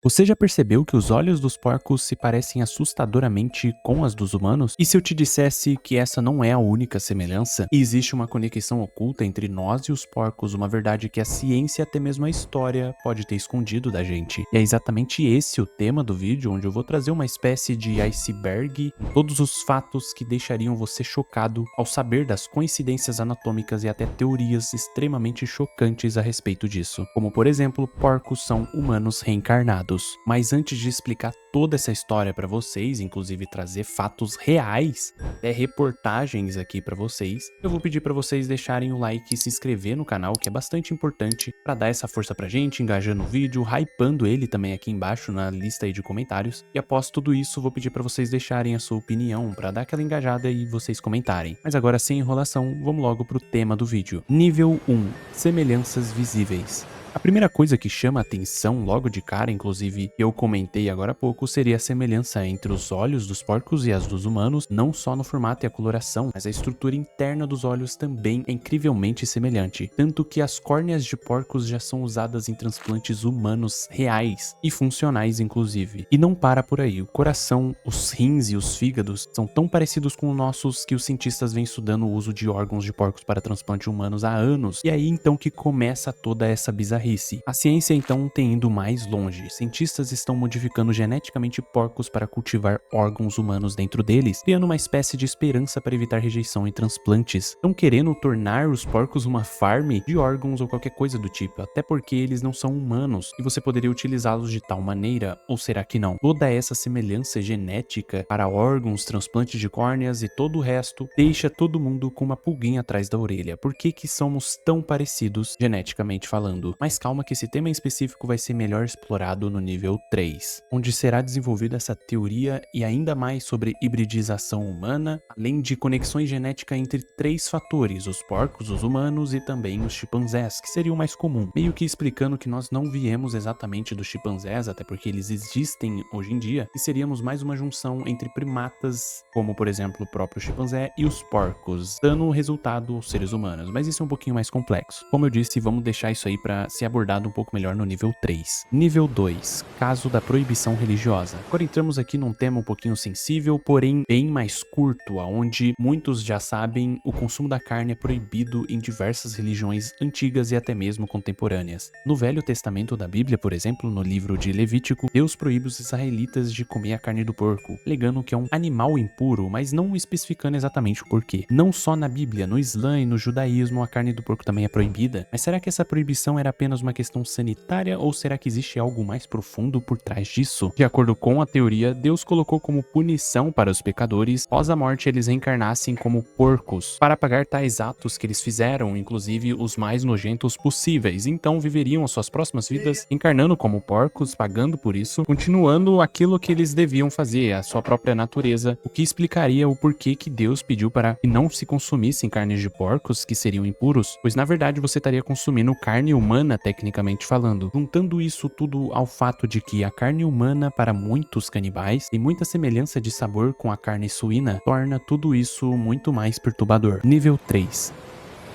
Você já percebeu que os olhos dos porcos se parecem assustadoramente com as dos humanos? E se eu te dissesse que essa não é a única semelhança? E existe uma conexão oculta entre nós e os porcos, uma verdade que a ciência e até mesmo a história pode ter escondido da gente. E é exatamente esse o tema do vídeo, onde eu vou trazer uma espécie de iceberg, todos os fatos que deixariam você chocado ao saber das coincidências anatômicas e até teorias extremamente chocantes a respeito disso. Como por exemplo, porcos são humanos reencarnados. Mas antes de explicar toda essa história pra vocês, inclusive trazer fatos reais, reportagens aqui pra vocês, eu vou pedir pra vocês deixarem o like e se inscrever no canal, que é bastante importante pra dar essa força pra gente, engajando o vídeo, hypando ele também aqui embaixo na lista aí de comentários. E após tudo isso, vou pedir pra vocês deixarem a sua opinião, pra dar aquela engajada e vocês comentarem. Mas agora, sem enrolação, vamos logo pro tema do vídeo. Nível 1. Semelhanças visíveis. A primeira coisa que chama a atenção logo de cara, inclusive eu comentei agora há pouco, seria a semelhança entre os olhos dos porcos e as dos humanos, não só no formato e a coloração, mas a estrutura interna dos olhos também é incrivelmente semelhante, tanto que as córneas de porcos já são usadas em transplantes humanos reais e funcionais inclusive. E não para por aí, o coração, os rins e os fígados são tão parecidos com os nossos que os cientistas vêm estudando o uso de órgãos de porcos para transplante humanos há anos, e aí então que começa toda essa bizarrice. A ciência então tem ido mais longe. Cientistas estão modificando geneticamente porcos para cultivar órgãos humanos dentro deles, criando uma espécie de esperança para evitar rejeição em transplantes. Estão querendo tornar os porcos uma farm de órgãos ou qualquer coisa do tipo, até porque eles não são humanos e você poderia utilizá-los de tal maneira, ou será que não? Toda essa semelhança genética para órgãos, transplantes de córneas e todo o resto deixa todo mundo com uma pulguinha atrás da orelha. Por que que somos tão parecidos geneticamente falando? Mas calma que esse tema em específico vai ser melhor explorado no nível 3, onde será desenvolvida essa teoria e ainda mais sobre hibridização humana, além de conexões genéticas entre três fatores, os porcos, os humanos e também os chimpanzés, que seria o mais comum, meio que explicando que nós não viemos exatamente dos chimpanzés, até porque eles existem hoje em dia, e seríamos mais uma junção entre primatas, como por exemplo o próprio chimpanzé e os porcos, dando o resultado aos seres humanos, mas isso é um pouquinho mais complexo. Como eu disse, vamos deixar isso aí para ser abordado um pouco melhor no nível 3. Nível 2. Caso da proibição religiosa. Agora entramos aqui num tema um pouquinho sensível, porém bem mais curto, onde muitos já sabem, o consumo da carne é proibido em diversas religiões antigas e até mesmo contemporâneas. No Velho Testamento da Bíblia, por exemplo, no livro de Levítico, Deus proíbe os israelitas de comer a carne do porco, alegando que é um animal impuro, mas não especificando exatamente o porquê. Não só na Bíblia, no Islã e no judaísmo a carne do porco também é proibida, mas será que essa proibição era apenas uma questão sanitária ou será que existe algo mais profundo por trás disso? De acordo com a teoria, Deus colocou como punição para os pecadores, após a morte eles reencarnassem como porcos, para pagar tais atos que eles fizeram, inclusive os mais nojentos possíveis. Então viveriam as suas próximas vidas encarnando como porcos, pagando por isso, continuando aquilo que eles deviam fazer, a sua própria natureza, o que explicaria o porquê que Deus pediu para que não se consumissem carnes de porcos que seriam impuros, pois na verdade você estaria consumindo carne humana tecnicamente falando. Juntando isso tudo ao fato de que a carne humana para muitos canibais tem muita semelhança de sabor com a carne suína, torna tudo isso muito mais perturbador. Nível 3.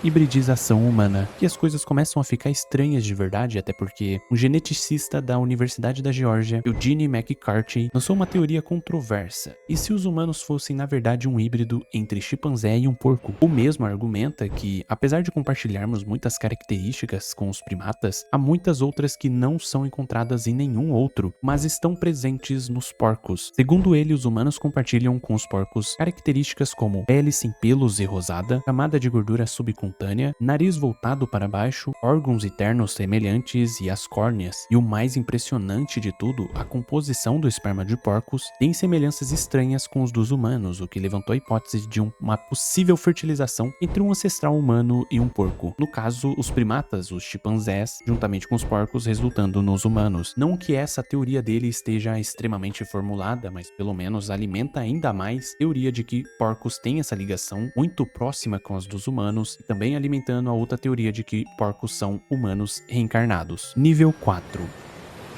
Hibridização humana, que as coisas começam a ficar estranhas de verdade, até porque um geneticista da Universidade da Geórgia, Eugene McCarthy, lançou uma teoria controversa. E se os humanos fossem na verdade um híbrido entre chimpanzé e um porco? O mesmo argumenta que, apesar de compartilharmos muitas características com os primatas, há muitas outras que não são encontradas em nenhum outro, mas estão presentes nos porcos. Segundo ele, os humanos compartilham com os porcos características como pele sem pelos e rosada, camada de gordura subcutânea, nariz voltado para baixo, órgãos internos semelhantes e as córneas. E o mais impressionante de tudo, a composição do esperma de porcos tem semelhanças estranhas com os dos humanos, o que levantou a hipótese de uma possível fertilização entre um ancestral humano e um porco. No caso, os primatas, os chimpanzés, juntamente com os porcos, resultando nos humanos. Não que essa teoria dele esteja extremamente formulada, mas pelo menos alimenta ainda mais a teoria de que porcos têm essa ligação muito próxima com as dos humanos, e também alimentando a outra teoria de que porcos são humanos reencarnados. Nível 4.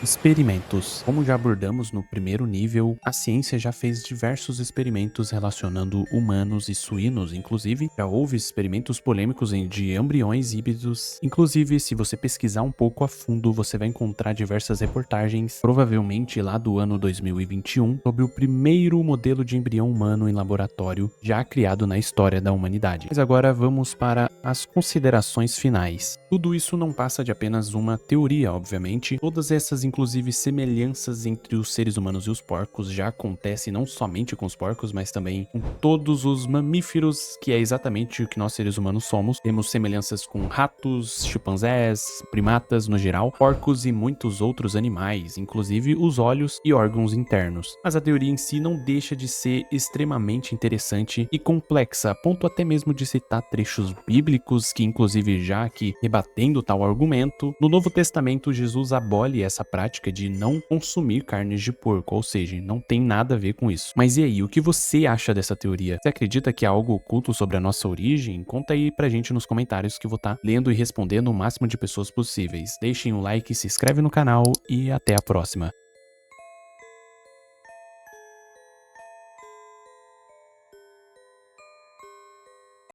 Experimentos. Como já abordamos no primeiro nível, a ciência já fez diversos experimentos relacionando humanos e suínos, inclusive já houve experimentos polêmicos de embriões híbridos. Inclusive, se você pesquisar um pouco a fundo, você vai encontrar diversas reportagens, provavelmente lá do ano 2021, sobre o primeiro modelo de embrião humano em laboratório já criado na história da humanidade. Mas agora vamos para as considerações finais. Tudo isso não passa de apenas uma teoria, obviamente. Todas essas, inclusive, semelhanças entre os seres humanos e os porcos já acontecem não somente com os porcos, mas também com todos os mamíferos, que é exatamente o que nós seres humanos somos. Temos semelhanças com ratos, chimpanzés, primatas no geral, porcos e muitos outros animais, inclusive os olhos e órgãos internos. Mas a teoria em si não deixa de ser extremamente interessante e complexa, a ponto até mesmo de citar trechos bíblicos que, inclusive, já que rebatendo tal argumento, no Novo Testamento Jesus abole essa prática de não consumir carnes de porco, ou seja, não tem nada a ver com isso. Mas e aí, o que você acha dessa teoria? Você acredita que há algo oculto sobre a nossa origem? Conta aí pra gente nos comentários que eu vou estar lendo e respondendo o máximo de pessoas possíveis. Deixem um like, se inscreve no canal e até a próxima.